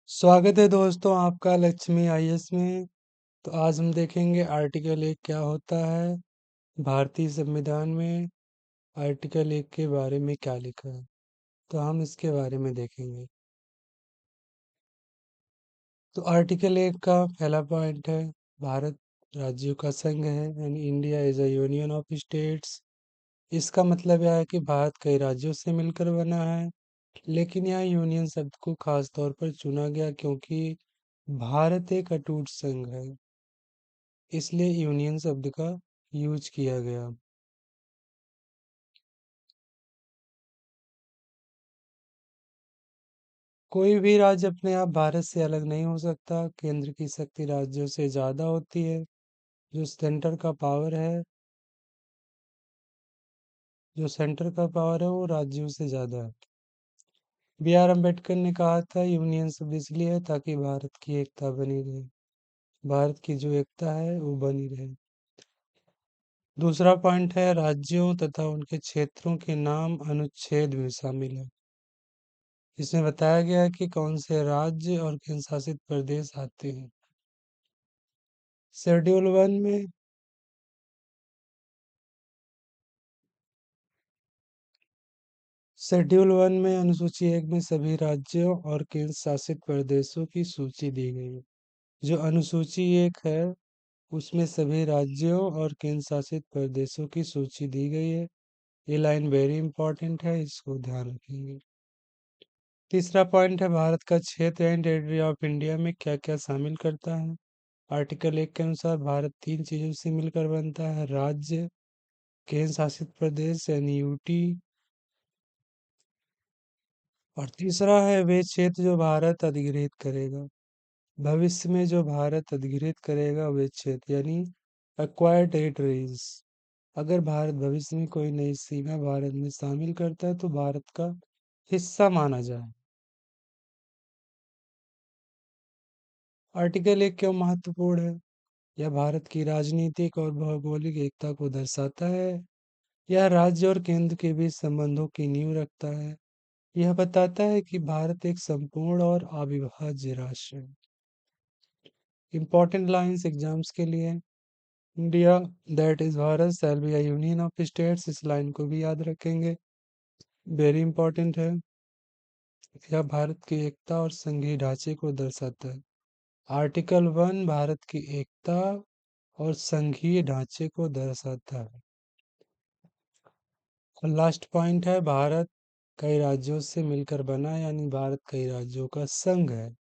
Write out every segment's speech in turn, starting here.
स्वागत है दोस्तों आपका लक्ष्मी आईएएस में। तो आज हम देखेंगे आर्टिकल 1 क्या होता है। भारतीय संविधान में आर्टिकल 1 के बारे में क्या लिखा है, तो हम इसके बारे में देखेंगे। तो आर्टिकल 1 का पहला पॉइंट है, भारत राज्यों का संघ है यानी India is a union of states. इसका मतलब यह है कि भारत कई राज्यों से मिलकर बना है, लेकिन यहाँ यूनियन शब्द को खास तौर पर चुना गया क्योंकि भारत एक अटूट संघ है, इसलिए यूनियन शब्द का यूज किया गया। कोई भी राज्य अपने आप भारत से अलग नहीं हो सकता। केंद्र की शक्ति राज्यों से ज़्यादा होती है। जो सेंटर का पावर है वो राज्यों से ज़्यादा है। बी आर अम्बेडकर ने कहा था यूनियन शब्द इसलिए है ताकि भारत की एकता बनी रहे, भारत की जो एकता है वो बनी रहे। दूसरा पॉइंट है, राज्यों तथा उनके क्षेत्रों के नाम अनुच्छेद में शामिल है। इसमें बताया गया है कि कौन से राज्य और केंद्र शासित प्रदेश आते हैं। शेड्यूल वन में शेड्यूल वन में अनुसूची 1 में सभी राज्यों और केंद्र शासित प्रदेशों की सूची दी गई है। जो अनुसूची 1 है उसमें सभी राज्यों और केंद्र शासित प्रदेशों की सूची दी गई है। ये लाइन वेरी इंपॉर्टेंट है, इसको ध्यान रखेंगे। तीसरा पॉइंट है, भारत का क्षेत्र एंड टेरिटरी ऑफ इंडिया में क्या क्या शामिल करता है। आर्टिकल 1 के अनुसार भारत 3 चीजों से मिलकर बनता है, राज्य, केंद्र शासित प्रदेश यानी यूटी, और तीसरा है वे क्षेत्र जो भारत अधिग्रहित करेगा। भविष्य में जो भारत अधिग्रहित करेगा वे क्षेत्र यानी एक्वायर्ड टेरिटरीज। अगर भारत भविष्य में कोई नई सीमा भारत में शामिल करता है तो भारत का हिस्सा माना जाए। आर्टिकल 1 क्यों महत्वपूर्ण है? यह भारत की राजनीतिक और भौगोलिक एकता को दर्शाता है। यह राज्य और केंद्र के बीच संबंधों की नींव रखता है। यह बताता है कि भारत एक संपूर्ण और अविभाज्य राष्ट्र है। इंपॉर्टेंट लाइंस एग्जाम्स के लिए, India that is Bharat shall be a union of states, इस लाइन को भी याद रखेंगे, वेरी इंपॉर्टेंट है। यह भारत की एकता और संघीय ढांचे को दर्शाता है। आर्टिकल 1 भारत की एकता और संघीय ढांचे को दर्शाता है। और लास्ट पॉइंट है, भारत कई राज्यों से मिलकर बना यानी भारत कई राज्यों का संघ है।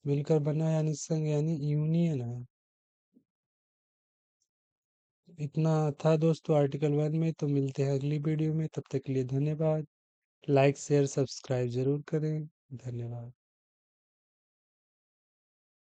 मिलकर बना यानी संघ यानी यूनियन है। इतना था दोस्तों आर्टिकल 1 में। तो मिलते हैं अगली वीडियो में, तब तक के लिए धन्यवाद। लाइक शेयर सब्सक्राइब जरूर करें। धन्यवाद।